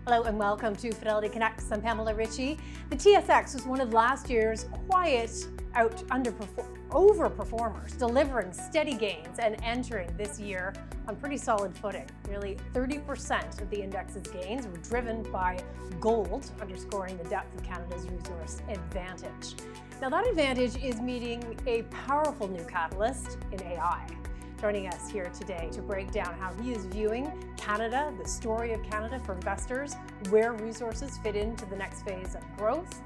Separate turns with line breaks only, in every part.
Hello and welcome to Fidelity Connects. I'm Pamela Ritchie. The TSX was one of last year's quiet overperformers, delivering steady gains and entering this year on pretty solid footing. Nearly 30% of the index's gains were driven by gold, underscoring the depth of Canada's resource advantage. Now that advantage is meeting a powerful new catalyst in AI. Joining us here today to break down how he is viewing Canada, the story of Canada for investors, where resources fit into the next phase of growth,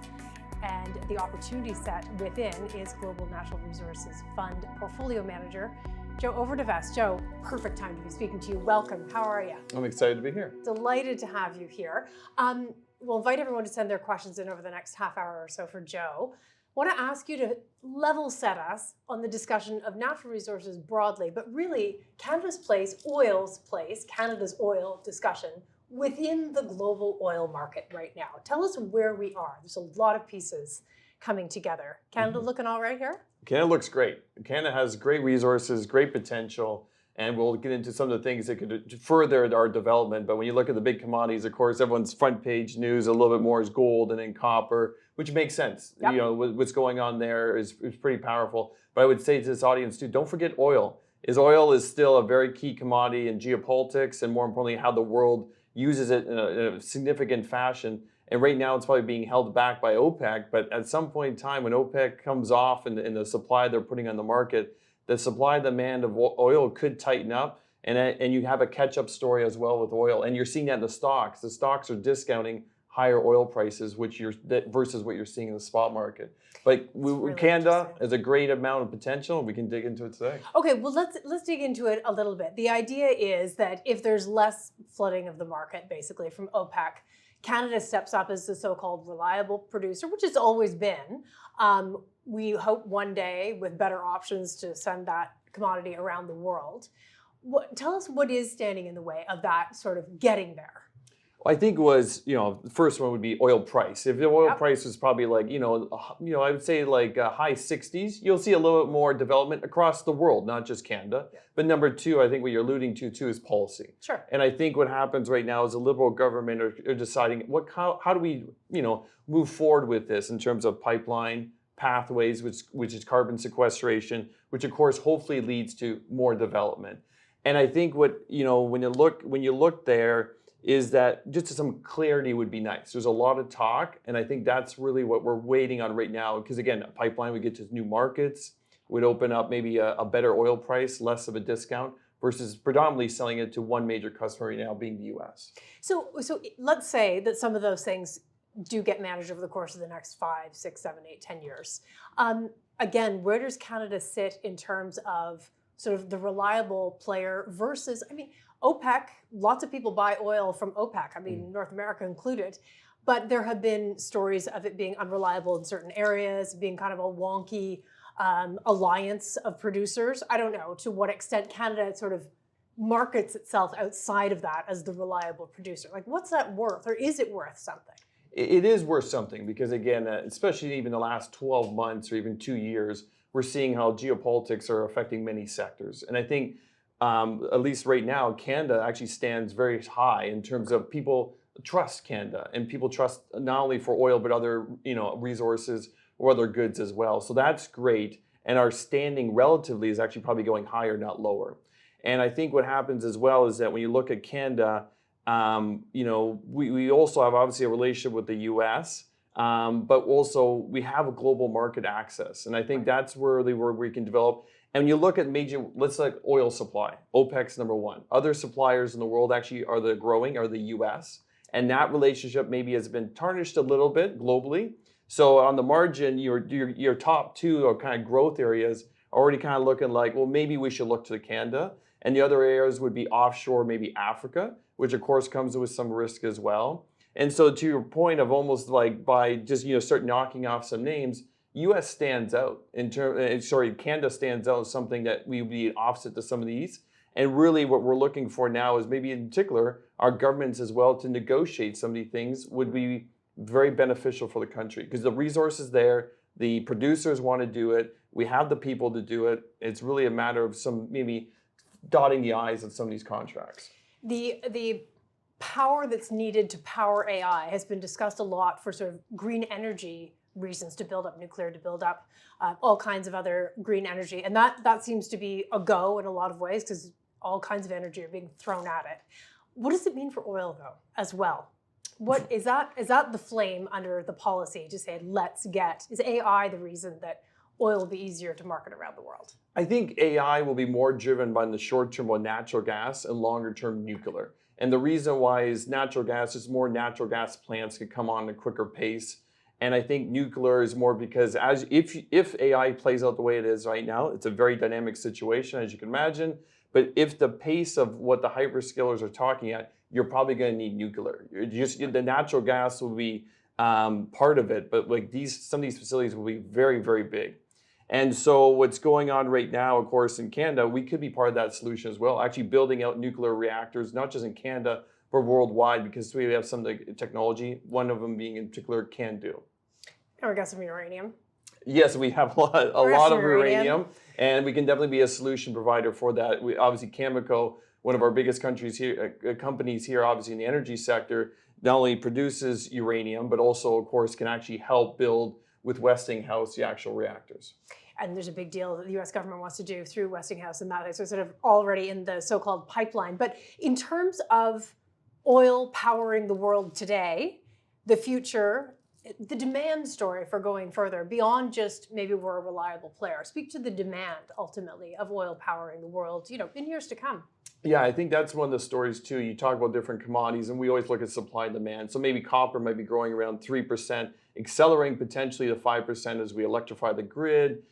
and the opportunity set within is Global Natural Resources Fund Portfolio Manager, Joe Overdevest. Joe, perfect time to be speaking to you. Welcome. How are you?
I'm excited to be here.
Delighted to have you here. We'll invite everyone to send their questions in over the next half hour or so for Joe. I want to ask you to level set us on the discussion of natural resources broadly, but really Canada's place, oil's place, Canada's oil discussion within the global oil market right now. Tell us where we are. There's a lot of pieces coming together. Canada looking all right here?
Canada looks great. Canada has great resources, great potential, and we'll get into some of the things that could further our development. But when you look at the big commodities, of course, everyone's front page news a little bit more is gold and then copper, which makes sense.
Yep.
You know, what's going on there is pretty powerful. But I would say to this audience too, don't forget oil. Oil is still a very key commodity in geopolitics, and more importantly, how the world uses it in a significant fashion. And right now it's probably being held back by OPEC, but at some point in time when OPEC comes off and the supply they're putting on the market, the supply demand of oil could tighten up, and you have a catch-up story as well with oil. And you're seeing that in the stocks. The stocks are discounting higher oil prices, versus what you're seeing in the spot market. But really Canada has a great amount of potential, and we can dig into it today.
Okay, well let's dig into it a little bit. The idea is that if there's less flooding of the market, basically from OPEC, Canada steps up as the so-called reliable producer, which it's always been. We hope one day with better options to send that commodity around the world. Tell us what is standing in the way of that sort of getting there.
Well, I think it was, the first one would be oil price. If the oil price was probably like, I would say like high 60s, you'll see a little bit more development across the world, not just Canada. Yeah. But number two, I think what you're alluding to too is policy.
Sure.
And I think what happens right now is the Liberal government are deciding how do we, move forward with this in terms of pipeline pathways, which is carbon sequestration, which of course hopefully leads to more development. And I think when you look there, is that just some clarity would be nice. There's a lot of talk, and I think that's really what we're waiting on right now. Because again, a pipeline would get to new markets, would open up maybe a better oil price, less of a discount, versus predominantly selling it to one major customer right now being the US.
So let's say that some of those things do get managed over the course of the next 5, 6, 7, 8, 10 years. Again, where does Canada sit in terms of sort of the reliable player versus, OPEC, lots of people buy oil from OPEC, North America included, but there have been stories of it being unreliable in certain areas, being kind of a wonky alliance of producers. I don't know to what extent Canada sort of markets itself outside of that as the reliable producer. Like, what's that worth, or is it worth something?
It is worth something because, again, especially even the last 12 months or even 2 years, we're seeing how geopolitics are affecting many sectors. And I think at least right now, Canada actually stands very high in terms of people trust Canada, and people trust not only for oil, but other resources or other goods as well. So that's great. And our standing relatively is actually probably going higher, not lower. And I think what happens as well is that when you look at Canada, we also have obviously a relationship with the US, but also we have a global market access. And I think that's really where we can develop. And when you look at let's like oil supply, OPEC's number one. Other suppliers in the world actually are the US. And that relationship maybe has been tarnished a little bit globally. So on the margin, your top two or kind of growth areas are already kind of looking like, well, maybe we should look to Canada. And the other areas would be offshore, maybe Africa, which of course comes with some risk as well. And so to your point of almost like by just, start knocking off some names, US stands out Canada stands out as something that we would be an offset to some of these. And really what we're looking for now is maybe in particular, our governments as well to negotiate some of these things would be very beneficial for the country because the resources there, the producers want to do it, we have the people to do it. It's really a matter of some maybe dotting the I's of some of these contracts.
The power that's needed to power AI has been discussed a lot for sort of green energy reasons, to build up nuclear, to build up all kinds of other green energy. And that seems to be a go in a lot of ways because all kinds of energy are being thrown at it. What does it mean for oil, though, as well? What is that the flame under the policy to say, is AI the reason that oil will be easier to market around the world?
I think AI will be more driven by the short term on natural gas and longer term nuclear. And the reason why is natural gas, is more natural gas plants could come on at a quicker pace. And I think nuclear is more because if AI plays out the way it is right now, it's a very dynamic situation, as you can imagine. But if the pace of what the hyperscalers are talking at, you're probably going to need nuclear. The natural gas will be part of it, but like some of these facilities will be very, very big. And so what's going on right now, of course, in Canada, we could be part of that solution as well, actually building out nuclear reactors, not just in Canada, but worldwide, because we have some technology, one of them being in particular CANDU.
And we got some uranium.
Yes, we have a lot of uranium, and we can definitely be a solution provider for that. We obviously, Cameco, one of our biggest companies here, obviously in the energy sector, not only produces uranium, but also, of course, can actually help build with Westinghouse the actual reactors.
And there's a big deal that the US government wants to do through Westinghouse, and that is sort of already in the so-called pipeline. But in terms of oil powering the world today, the future, the demand story for going further beyond just maybe we're a reliable player, speak to the demand ultimately of oil powering the world, in years to come.
Yeah, I think that's one of the stories too. You talk about different commodities, and we always look at supply and demand. So maybe copper might be growing around 3%, accelerating potentially to 5% as we electrify the grid.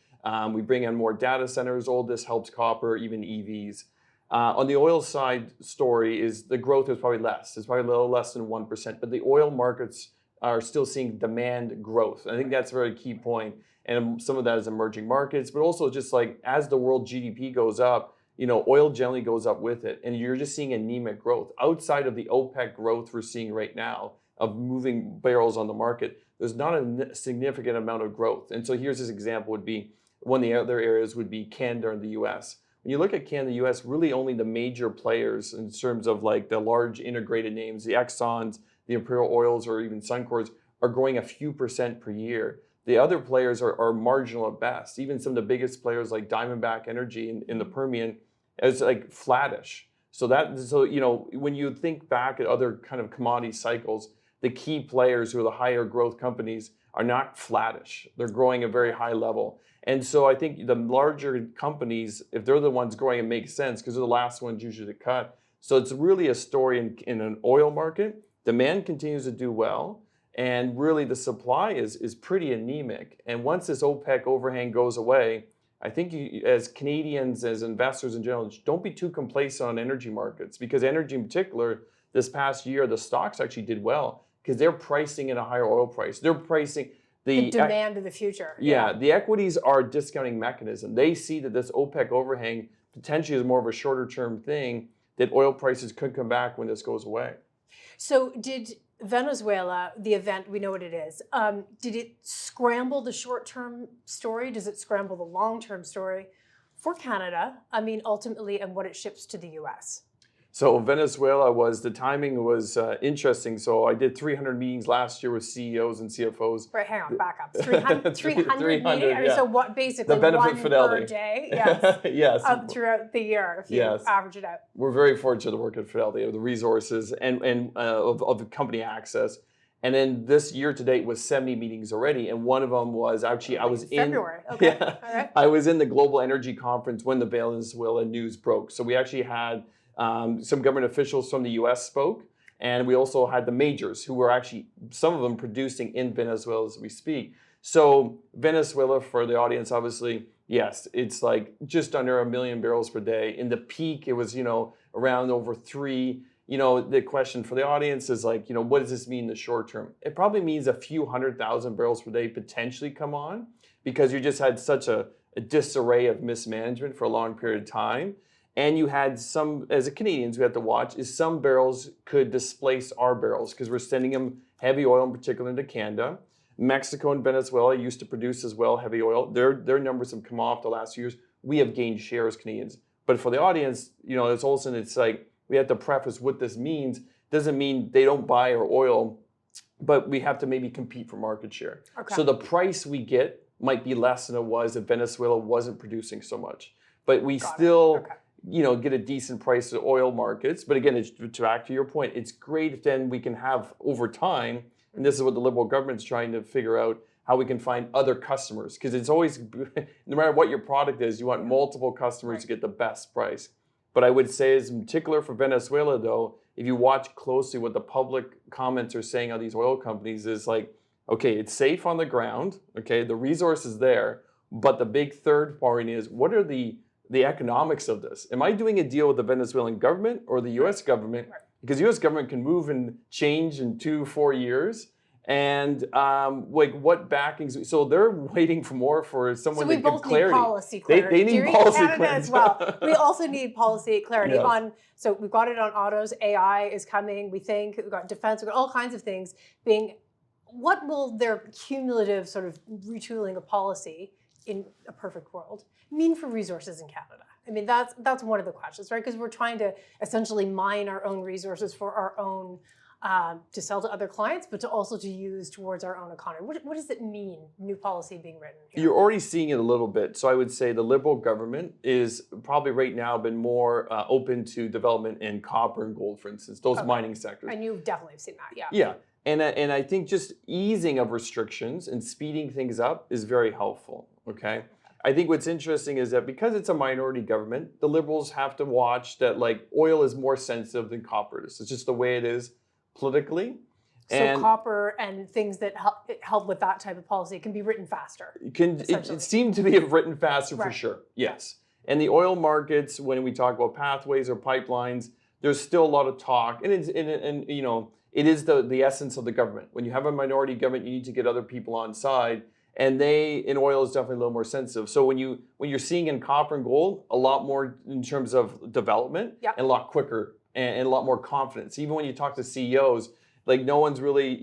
We bring in more data centers. All this helps copper, even EVs. On the oil side story is the growth is probably less. It's probably a little less than 1%, but the oil markets are still seeing demand growth. I think that's a very key point. And some of that is emerging markets, but also just like as the world GDP goes up, oil generally goes up with it. And you're just seeing anemic growth. Outside of the OPEC growth we're seeing right now of moving barrels on the market, there's not a significant amount of growth. And so here's this example would be, one of the other areas would be Canada and the US. When you look at Canada and the US, really only the major players in terms of like the large integrated names, the Exxons, the Imperial Oils, or even Suncors, are growing a few percent per year. The other players are marginal at best. Even some of the biggest players like Diamondback Energy in the Permian is like flattish. So when you think back at other kind of commodity cycles, the key players who are the higher growth companies are not flattish. They're growing at a very high level. And so I think the larger companies, if they're the ones growing, it makes sense because they're the last ones usually to cut. So it's really a story in an oil market. Demand continues to do well. And really the supply is pretty anemic. And once this OPEC overhang goes away, I think as Canadians, as investors in general, don't be too complacent on energy markets, because energy in particular, this past year, the stocks actually did well because they're pricing in a higher oil price. They're pricing
the demand of the future.
Yeah, the equities are a discounting mechanism. They see that this OPEC overhang potentially is more of a shorter term thing, that oil prices could come back when this goes away.
So did Venezuela, the event, we know what it is, did it scramble the short-term story? Does it scramble the long-term story for Canada? I mean, ultimately, and what it ships to the US?
So Venezuela the timing was interesting. So I did 300 meetings last year with CEOs and CFOs.
Right, hang on, back up. 300 meetings?
Yeah.
So what, basically
the benefit
one
Fidelity.
Per day? Yes.
Yes.
Throughout the year, if you average it out.
We're very fortunate to work at Fidelity, of the resources and of the company access. And then this year to date was 70 meetings already. And one of them was actually, I was in
February. Okay.
Yeah,
all right.
I was in the Global Energy Conference when the Venezuela news broke. So we actually had some government officials from the US spoke, and we also had the majors who were actually, some of them producing in Venezuela as we speak. So Venezuela, for the audience, obviously, yes, it's like just under 1 million barrels per day. In the peak, it was, around over 3. The question for the audience is like, what does this mean in the short term? It probably means a few 100,000 barrels per day potentially come on, because you just had such a disarray of mismanagement for a long period of time. And you had some, as a Canadians, we had to watch, is some barrels could displace our barrels because we're sending them heavy oil in particular into Canada. Mexico and Venezuela used to produce as well heavy oil. Their numbers have come off the last few years. We have gained share as Canadians. But for the audience, it's like we have to preface what this means, doesn't mean they don't buy our oil, but we have to maybe compete for market share.
Okay.
So the price we get might be less than it was if Venezuela wasn't producing so much. But we still, get a decent price at oil markets. But again, it's, back to your point, it's great if then we can have over time, and this is what the Liberal government's trying to figure out, how we can find other customers. Because it's always, no matter what your product is, you want multiple customers to get the best price. But I would say, as in particular for Venezuela, though, if you watch closely what the public comments are saying on these oil companies is like, okay, it's safe on the ground, okay, the resource is there, but the big third part is, what are the economics of this? Am I doing a deal with the Venezuelan government or the U.S. government? Because the U.S. government can move and change in 2-4 years. And what backings? So they're waiting for more for someone to give clarity. So we both need
policy clarity.
They need policy
Canada
clarity
as well. We also need policy clarity
Yes.
So we've got it on autos. AI is coming. We think we've got defense. We've got all kinds of things being. What will their cumulative sort of retooling of policy in a perfect world mean for resources in Canada? I mean, that's one of the questions, right? Because we're trying to essentially mine our own resources for our own, to sell to other clients, but to also to use towards our own economy. What does it mean, new policy being written here?
You're already seeing it a little bit. So I would say the Liberal government is probably right now been more open to development in copper and gold, for instance, those mining sectors.
And you definitely have seen that, yeah.
Yeah. And I think just easing of restrictions and speeding things up is very helpful, okay? I think what's interesting is that because it's a minority government, the Liberals have to watch that like oil is more sensitive than copper is. It's just the way it is politically.
So copper and things that help with that type of policy can be written faster.
It seemed to be written faster for sure, yes. And the oil markets, when we talk about pathways or pipelines, there's still a lot of talk. And it is the essence of the government. When you have a minority government, you need to get other people on side. And in oil is definitely a little more sensitive. So when you're seeing in copper and gold, a lot more in terms of development and a lot quicker and a lot more confidence. Even when you talk to CEOs, like no one's really,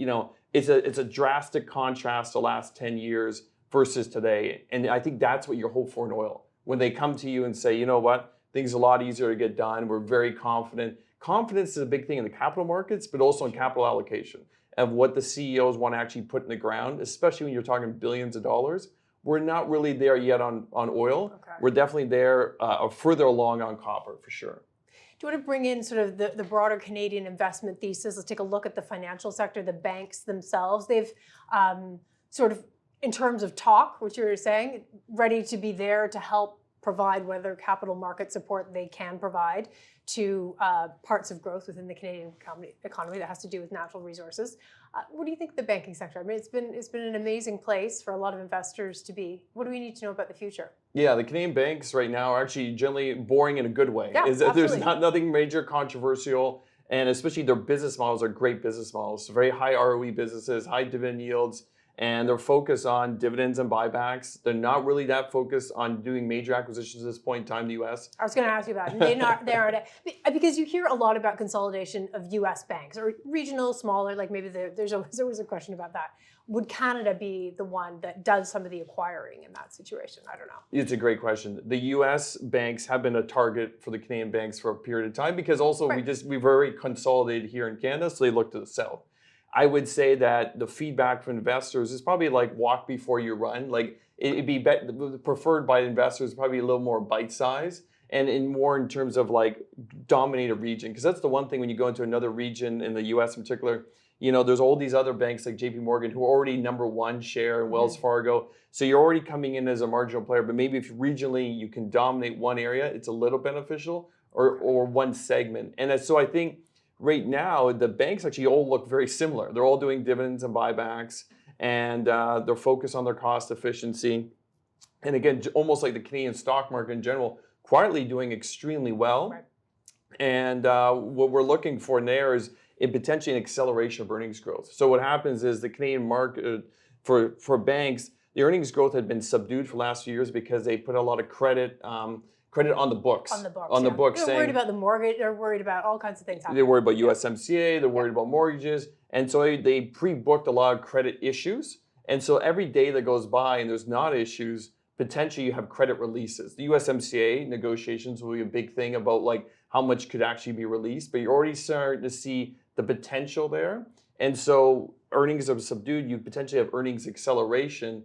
it's a drastic contrast the last 10 years versus today. And I think that's what you hope for in oil. When they come to you and say, you know what, things are a lot easier to get done. We're very confident. Confidence is a big thing in the capital markets, but also in capital allocation of what the CEOs want to actually put in the ground, especially when you're talking billions of dollars. We're not really there yet on oil. Okay. We're definitely there further along on copper for sure.
Do you want to bring in sort of the broader Canadian investment thesis? Let's take a look at the financial sector, the banks themselves. They've sort of, in terms of talk, what you were saying, ready to be there to help provide whatever capital market support they can provide to parts of growth within the Canadian economy that has to do with natural resources. What do you think of the banking sector? I mean, it's been an amazing place for a lot of investors to be. What do we need to know about the future?
Yeah, the Canadian banks right now are actually generally boring in a good way.
Yeah,
There's nothing major controversial, and especially their business models are great business models. So very high ROE businesses, high dividend yields, and they're focused on dividends and buybacks. They're not really that focused on doing major acquisitions at this point in time in the U.S.
I was going to ask you about it. They aren't, because you hear a lot about consolidation of U.S. banks or regional, smaller, like maybe there's always a question about that. Would Canada be the one that does some of the acquiring in that situation? I don't know. It's
a great question. The U.S. banks have been a target for the Canadian banks for a period of time because also we've very consolidated here in Canada, so they look to the south. I would say that the feedback from investors is probably like walk before you run. Like it'd be preferred by investors, probably a little more bite size and more in terms of like dominate a region. Because that's the one thing when you go into another region in the US in particular, there's all these other banks like JP Morgan who are already number one share in Wells Fargo. So you're already coming in as a marginal player, but maybe if regionally you can dominate one area, it's a little beneficial or one segment. And so I think right now, the banks actually all look very similar. They're all doing dividends and buybacks, and they're focused on their cost efficiency. And again, almost like the Canadian stock market in general, quietly doing extremely well. Right. And what we're looking for there is potentially an acceleration of earnings growth. So what happens is the Canadian market, for banks, the earnings growth had been subdued for the last few years because they put a lot of credit on the books.
They're worried about the mortgage. They're worried about all kinds of things happening.
They're worried about USMCA. They're worried about mortgages. And so they pre-booked a lot of credit issues. And so every day that goes by and there's not issues, potentially you have credit releases. The USMCA negotiations will be a big thing about like how much could actually be released, but you're already starting to see the potential there. And so earnings are subdued. You potentially have earnings acceleration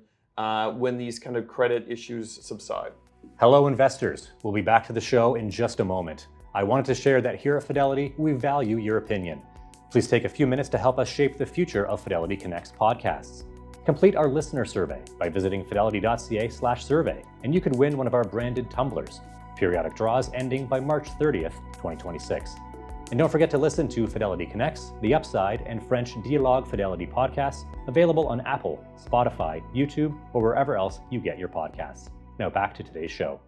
when these kind of credit issues subside.
Hello, investors. We'll be back to the show in just a moment. I wanted to share that here at Fidelity, we value your opinion. Please take a few minutes to help us shape the future of Fidelity Connect's podcasts. Complete our listener survey by visiting fidelity.ca/survey, and you could win one of our branded tumblers. Periodic draws ending by March 30th, 2026. And don't forget to listen to Fidelity Connects, The Upside, and French Dialogue Fidelity podcasts, available on Apple, Spotify, YouTube, or wherever else you get your podcasts. Now back to today's show.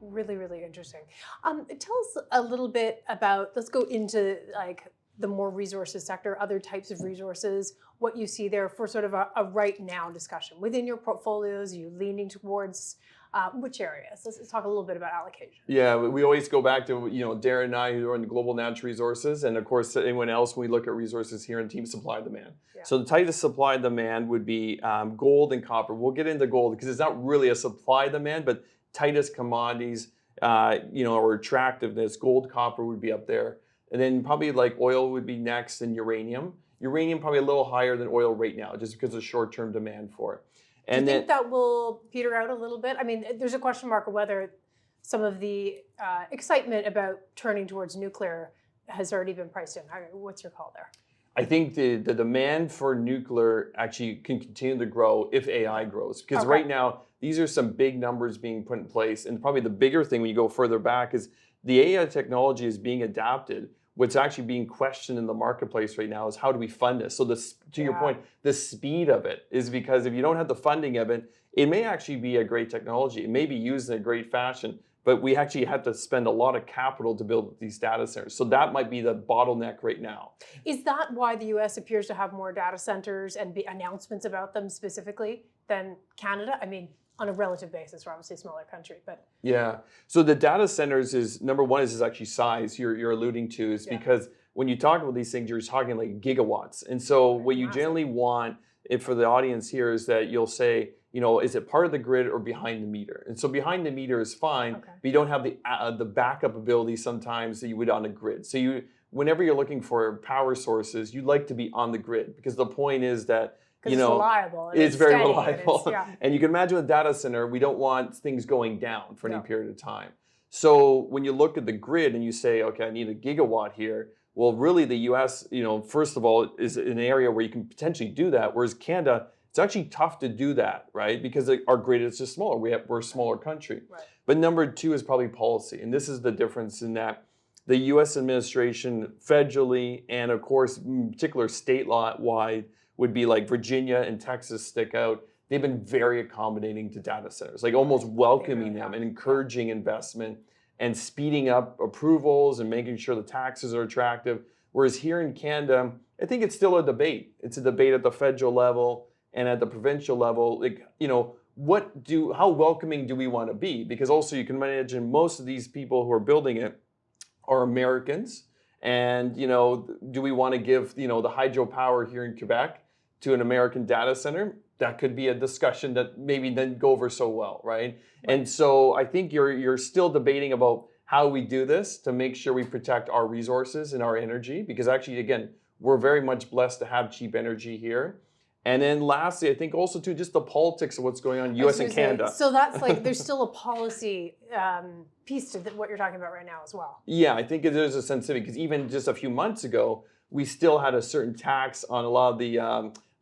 Really, really interesting. Tell us a little bit about, let's go into like the more resources sector, other types of resources, what you see there for sort of a right now discussion. Within your portfolios, are you leaning towards which areas? Let's talk a little bit about allocation.
Yeah, we always go back to, Darren and I who are in the global natural resources, and of course anyone else when we look at resources here in team supply and demand. Yeah. So the tightest supply and demand would be gold and copper. We'll get into gold because it's not really a supply demand, but tightest commodities, or attractiveness, gold, copper would be up there. And then probably like oil would be next, and uranium. Uranium probably a little higher than oil right now, just because of short-term demand for it.
And do you think that will peter out a little bit? I mean, there's a question mark of whether some of the excitement about turning towards nuclear has already been priced in. What's your call there?
I think the demand for nuclear actually can continue to grow if AI grows. Because right now, these are some big numbers being put in place. And probably the bigger thing when you go further back is the AI technology is being adapted. What's actually being questioned in the marketplace right now is how do we fund this? So to your point, the speed of it is because if you don't have the funding of it, it may actually be a great technology. It may be used in a great fashion, but we actually have to spend a lot of capital to build these data centers. So that might be the bottleneck right now.
Is that why the US appears to have more data centers and announcements about them specifically than Canada? I mean, on a relative basis, we're obviously a smaller country, but.
Yeah, so the data centers is, number one is actually size you're alluding to is because when you talk about these things, you're talking like gigawatts. And so what you generally want for the audience here is that you'll say, is it part of the grid or behind the meter? And so behind the meter is fine, but you don't have the backup ability sometimes that you would on a grid. So whenever you're looking for power sources, you'd like to be on the grid because the point is that
it's reliable.
It's very reliable. And you can imagine with a data center, we don't want things going down for any period of time. So when you look at the grid and you say, okay, I need a gigawatt here, well, really the US, first of all, is an area where you can potentially do that, whereas Canada, it's actually tough to do that, right? Because our grid is just smaller. We're a smaller country. Right. But number two is probably policy. And this is the difference in that the US administration federally and of course, in particular statewide, would be like Virginia and Texas stick out. They've been very accommodating to data centers, like almost welcoming them and encouraging investment and speeding up approvals and making sure the taxes are attractive. Whereas here in Canada, I think it's still a debate. It's a debate at the federal level and at the provincial level. Like, how welcoming do we want to be? Because also you can imagine most of these people who are building it are Americans. And, do we want to give, the hydropower here in Quebec to an American data center? That could be a discussion that maybe didn't go over so well, right? And so I think you're still debating about how we do this to make sure we protect our resources and our energy, because actually, again, we're very much blessed to have cheap energy here. And then lastly, I think also too, just the politics of what's going on in US and Canada.
So that's like, there's still a policy piece to what you're talking about right now as well.
Yeah, I think there's a sensitivity because even just a few months ago, we still had a certain tax on a lot of the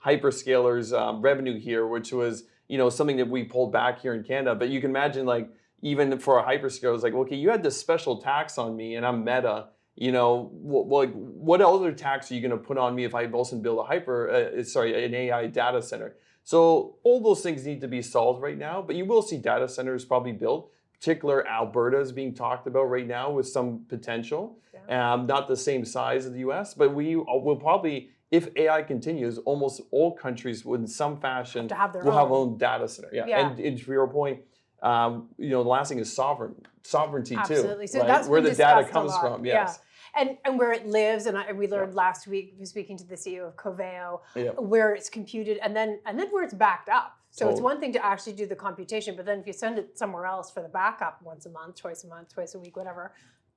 hyperscalers revenue here, which was, something that we pulled back here in Canada. But you can imagine like, even for a hyperscaler, it's like, okay, you had this special tax on me and I'm Meta. What other tax are you going to put on me if I also build an AI data center? So all those things need to be solved right now, but you will see data centers probably built. Particular Alberta is being talked about right now with some potential, not the same size as the US, but we will probably, if AI continues, almost all countries in some fashion will have their own data center. And for your point, the last thing is sovereignty
Absolutely.
too.
So
right?
that's
where the data comes from. Yes.
And where it lives, and we learned last week, speaking to the CEO of Coveo, where it's computed, and then where it's backed up. So it's one thing to actually do the computation, but then if you send it somewhere else for the backup once a month, twice a week, whatever,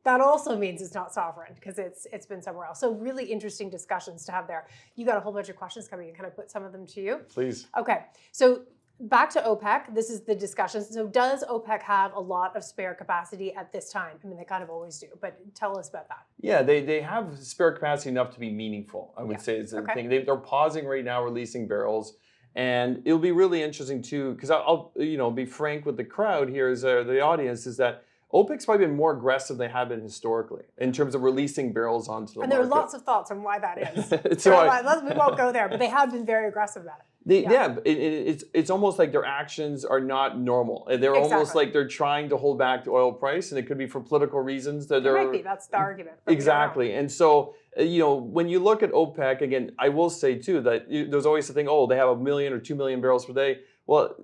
that also means it's not sovereign because it's been somewhere else. So really interesting discussions to have there. You got a whole bunch of questions coming in. Can I put some of them to you?
Please.
Okay. So back to OPEC. This is the discussion. So does OPEC have a lot of spare capacity at this time? I mean, they kind of always do, but tell us about that.
Yeah, they have spare capacity enough to be meaningful, I would say is the thing. They're pausing right now, releasing barrels. And it'll be really interesting too, because I'll be frank with the crowd here, is the audience, is that OPEC's probably been more aggressive than they have been historically in terms of releasing barrels onto the market.
And there are lots of thoughts on why that is. We won't go there, but they have been very aggressive about it.
It's almost like their actions are not normal. They're almost like they're trying to hold back the oil price, and it could be for political reasons. That
might be. That's the argument.
Exactly. And so, when you look at OPEC, again, I will say too that there's always the thing, they have 1 million or 2 million barrels per day. Well,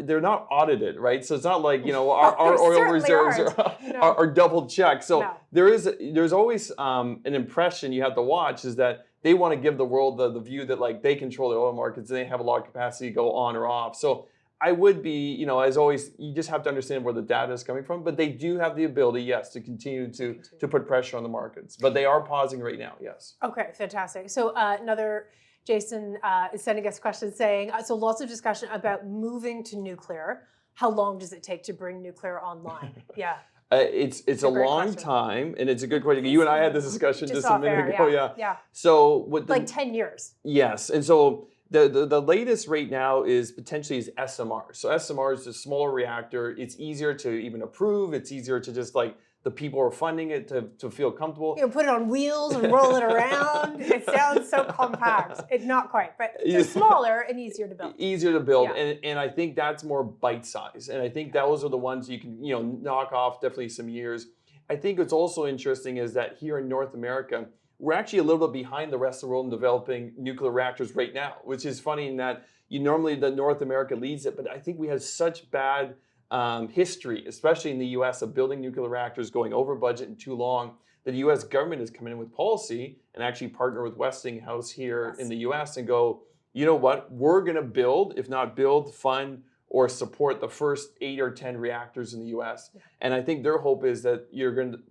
they're not audited, right? So it's not like, our oil reserves are double checked. So there's always an impression you have to watch is that they want to give the world the view that like they control the oil markets and they have a lot of capacity to go on or off. So I would be, as always, you just have to understand where the data is coming from. But they do have the ability, yes, to continue to put pressure on the markets. But they are pausing right now, yes.
Okay, fantastic. So another, Jason is sending us questions saying, so lots of discussion about moving to nuclear. How long does it take to bring nuclear online? Yeah.
It's a long time, and it's a good question. You and I had this discussion just a minute ago.
Yeah.
So
like 10 years.
Yes, and so the latest right now is potentially is SMR. So SMR is a smaller reactor. It's easier to even approve. It's easier to just like the people who are funding it to feel comfortable.
You put it on wheels and roll it around. It sounds so compact. It's not quite, but it's smaller and easier to build.
Easier to build, and I think that's more bite size. And I think those are the ones you can knock off definitely some years. I think what's also interesting is that here in North America, we're actually a little bit behind the rest of the world in developing nuclear reactors right now, which is funny in that normally the North America leads it, but I think we have such bad history, especially in the U.S., of building nuclear reactors going over budget and too long, that the U.S. government has come in with policy and actually partner with Westinghouse here in the U.S. and go, you know what, we're going to build, if not build, fund, or support the first 8 or 10 reactors in the U.S. And I think their hope is that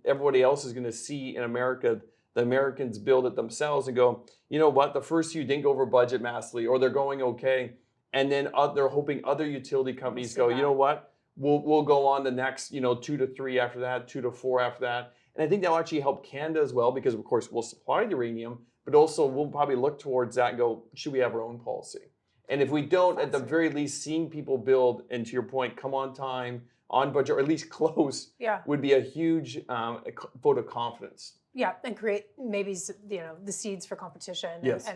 everybody else is going to see in America, the Americans build it themselves and go, you know what, the first few didn't go over budget massively, or they're going okay. And then they're hoping other utility companies go, you know what, we'll go on the next, 2 to 3 after that, 2 to 4 after that. And I think that'll actually help Canada as well, because of course we'll supply the uranium, but also we'll probably look towards that and go, should we have our own policy? And if we don't, at the very least, seeing people build, and to your point, come on time, on budget, or at least close, would be a huge vote of confidence.
Yeah, and create maybe the seeds for competition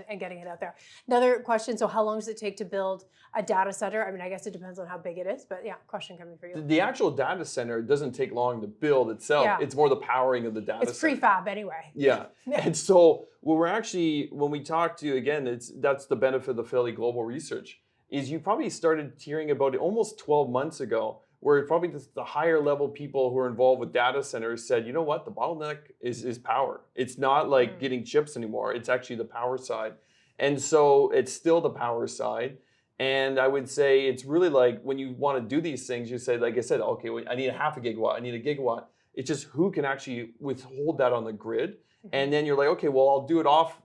and getting it out there. Another question, so how long does it take to build a data center? I mean, I guess it depends on how big it is, but question coming for you.
The actual data center doesn't take long to build itself. Yeah. It's more the powering of the data center.
It's prefab anyway.
Yeah. And so when we talk to you, again, that's the benefit of the Fidelity Global Research, is you probably started hearing about it almost 12 months ago, where probably the higher level people who are involved with data centers said, you know what, the bottleneck is power. It's not like getting chips anymore. It's actually the power side. And so it's still the power side. And I would say it's really like when you want to do these things, you say, like I said, okay, I need a half a gigawatt, I need a gigawatt. It's just who can actually withhold that on the grid. And then you're like, okay, well, I'll do it off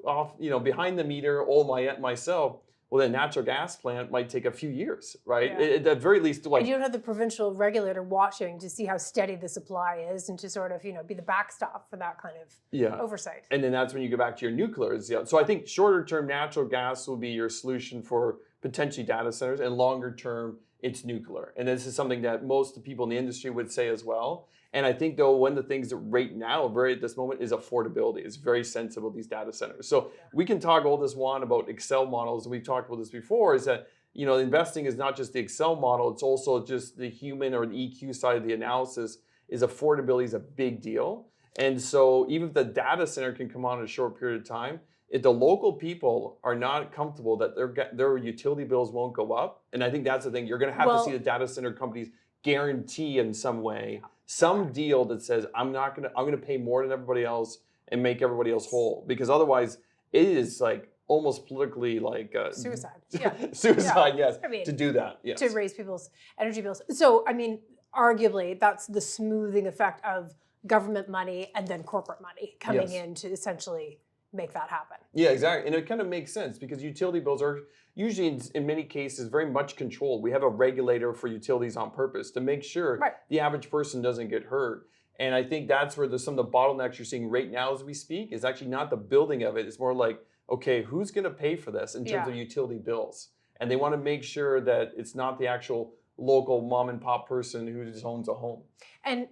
behind the meter all myself. Well, then natural gas plant might take a few years, right?
Yeah.
At the very least,
and you don't have the provincial regulator watching to see how steady the supply is and to sort of, be the backstop for that kind of oversight.
And then that's when you go back to your nuclears. Yeah. So I think shorter term, natural gas will be your solution for potentially data centers, and longer term, it's nuclear. And this is something that most of the people in the industry would say as well. And I think, though, one of the things that right now, at this moment, is affordability. It's very sensible, these data centers. So we can talk all this one about Excel models, and we've talked about this before, is that, investing is not just the Excel model, it's also just the human or the EQ side of the analysis. Is affordability is a big deal. And so even if the data center can come on in a short period of time, if the local people are not comfortable that their utility bills won't go up, and I think that's the thing, you're going to have to see the data center companies guarantee in some way some deal that says I'm going to pay more than everybody else and make everybody else whole, because otherwise it is like almost politically like
suicide. Yeah.
suicide, yes,
I mean,
to do that, yes.
to raise people's energy bills. So, I mean, arguably, that's the smoothing effect of government money and then corporate money coming in to essentially make that happen.
Yeah, exactly. And it kind of makes sense because utility bills are usually, in many cases, very much controlled. We have a regulator for utilities on purpose to make sure the average person doesn't get hurt. And I think that's where some of the bottlenecks you're seeing right now as we speak is actually not the building of it. It's more like, okay, who's going to pay for this in terms of utility bills? And they want to make sure that it's not the actual local mom and pop person who just owns a home.
And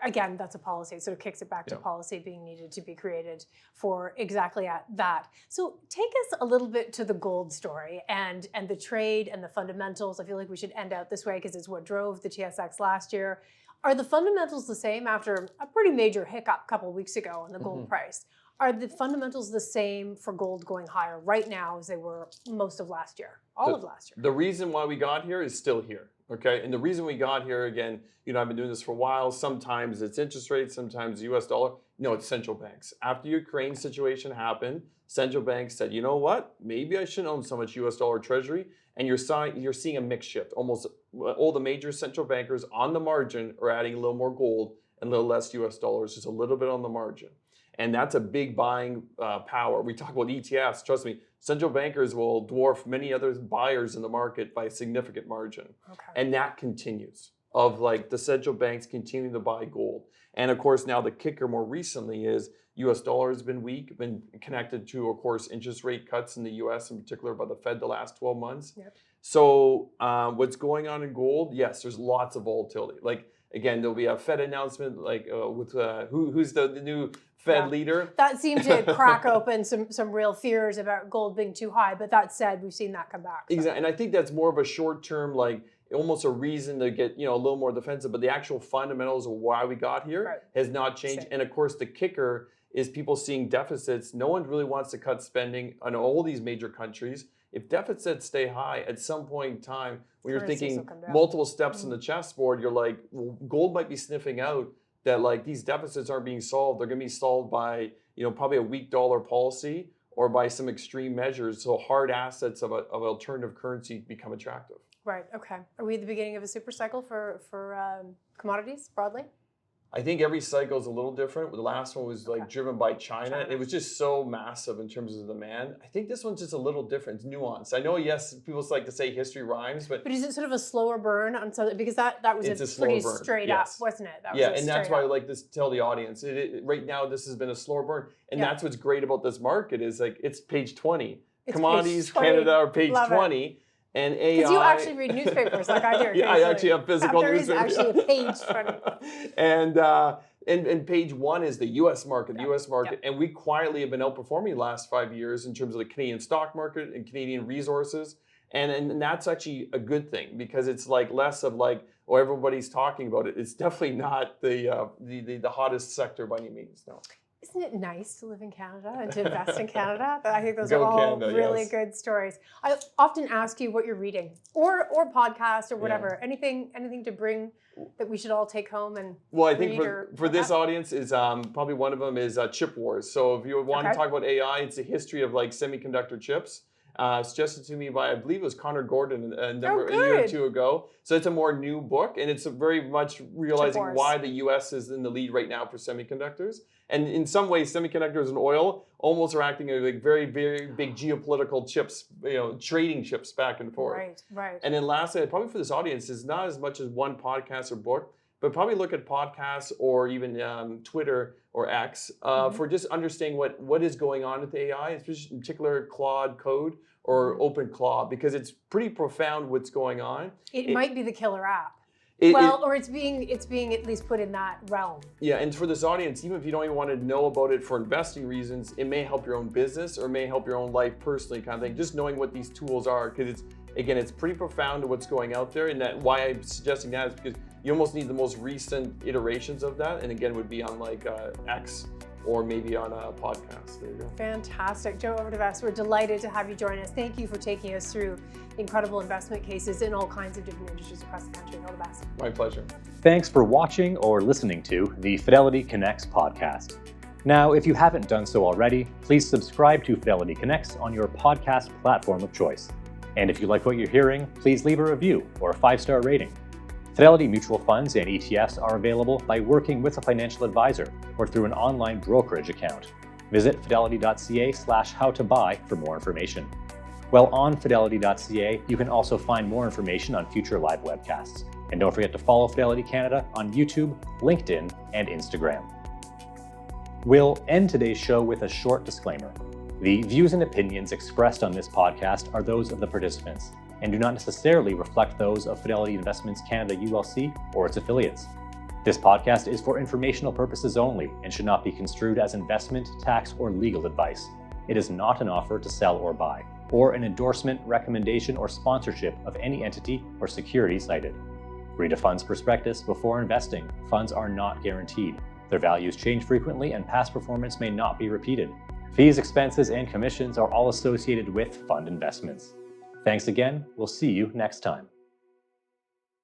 again, that's a policy. It sort of kicks it back to policy being needed to be created for exactly that. So take us a little bit to the gold story and the trade and the fundamentals. I feel like we should end out this way because it's what drove the TSX last year. Are the fundamentals the same after a pretty major hiccup a couple of weeks ago on the gold price? Are the fundamentals the same for gold going higher right now as they were most of last year, all of last year?
The reason why we got here is still here, okay? And the reason we got here, again, I've been doing this for a while. Sometimes it's interest rates, sometimes US dollar. No, it's central banks. After Ukraine situation happened, central banks said, you know what? Maybe I shouldn't own so much US dollar treasury. And you're seeing a mix shift. Almost all the major central bankers on the margin are adding a little more gold and a little less US dollars, just a little bit on the margin. And that's a big buying power. We talk about ETFs. Trust me, central bankers will dwarf many other buyers in the market by a significant margin. Okay. And that continues, of like the central banks continuing to buy gold. And of course, now the kicker more recently is US dollar has been weak, been connected to, of course, interest rate cuts in the US, in particular by the Fed the last 12 months. Yep. So what's going on in gold? Yes, there's lots of volatility. Like, again, there'll be a Fed announcement like with who's the new Fed leader.
That seemed to crack open some real fears about gold being too high. But that said, we've seen that come back. So.
Exactly. And I think that's more of a short-term, like almost a reason to get a little more defensive. But the actual fundamentals of why we got here has not changed. And of course, the kicker is people seeing deficits. No one really wants to cut spending on all these major countries. If deficits stay high, at some point in time, when you're thinking multiple steps in the chessboard, you're like, well, gold might be sniffing out that like these deficits aren't being solved. They're going to be solved by probably a weak dollar policy or by some extreme measures. So hard assets of alternative currency become attractive.
Right. Okay. Are we at the beginning of a super cycle for commodities broadly?
I think every cycle is a little different. The last one was like driven by China. It was just so massive in terms of demand. I think this one's just a little different. It's nuanced. I know, yes, people like to say history rhymes, but
is it sort of a slower burn on something? Because that was a pretty straight up, wasn't it? That was
and that's why I like to tell the audience. Right now, this has been a slower burn, and that's what's great about this market is like it's page 20. Commodities, page 20. Canada are page 20. And AI.
Because you actually read newspapers like I do.
Yeah, I actually have physical newspapers.
There is actually a page for
and page 1 is the U.S. market, and we quietly have been outperforming the last 5 years in terms of the Canadian stock market and Canadian resources, and that's actually a good thing because it's like less of like, oh, everybody's talking about it. It's definitely not the hottest sector by any means. No.
Isn't it nice to live in Canada and to invest in Canada? I think those are all really good stories. I often ask you what you're reading or podcast or whatever. Anything to bring that we should all take home and
I think for this audience is probably one of them is Chip Wars. So if you want to talk about AI, it's a history of like semiconductor chips. Suggested to me by, I believe it was Connor Gordon a year or two ago. So it's a more new book, and it's very much realizing why the U.S. is in the lead right now for semiconductors. And in some ways, semiconductors and oil almost are acting like very, very big geopolitical chips, trading chips back and forth.
Right.
And then lastly, probably for this audience, is not as much as one podcast or book, but probably look at podcasts or even Twitter or X for just understanding what is going on with AI, especially in particular Claude Code or OpenClaw, because it's pretty profound what's going on.
It might be the killer app. Or it's being at least put in that realm. Yeah,
and for this audience, even if you don't even want to know about it for investing reasons, it may help your own business or may help your own life personally, kind of thing. Just knowing what these tools are, because it's pretty profound to what's going out there, and that why I'm suggesting that is because you almost need the most recent iterations of that, and again, would be on like X or maybe on a podcast. There you go.
Fantastic. Joe Overdevest, we're delighted to have you join us. Thank you for taking us through incredible investment cases in all kinds of different industries across the country. All the best.
My pleasure.
Thanks for watching or listening to the Fidelity Connects podcast. Now, if you haven't done so already, please subscribe to Fidelity Connects on your podcast platform of choice. And if you like what you're hearing, please leave a review or a 5-star rating. Fidelity mutual funds and ETFs are available by working with a financial advisor or through an online brokerage account. Visit fidelity.ca/howtobuy for more information. While on fidelity.ca, you can also find more information on future live webcasts. And don't forget to follow Fidelity Canada on YouTube, LinkedIn, and Instagram. We'll end today's show with a short disclaimer. The views and opinions expressed on this podcast are those of the participants and do not necessarily reflect those of Fidelity Investments Canada ULC or its affiliates. This podcast is for informational purposes only and should not be construed as investment, tax, or legal advice. It is not an offer to sell or buy, or an endorsement, recommendation, or sponsorship of any entity or security cited. Read a fund's prospectus before investing. Funds are not guaranteed. Their values change frequently and past performance may not be repeated. Fees, expenses, and commissions are all associated with fund investments. Thanks again. We'll see you next time.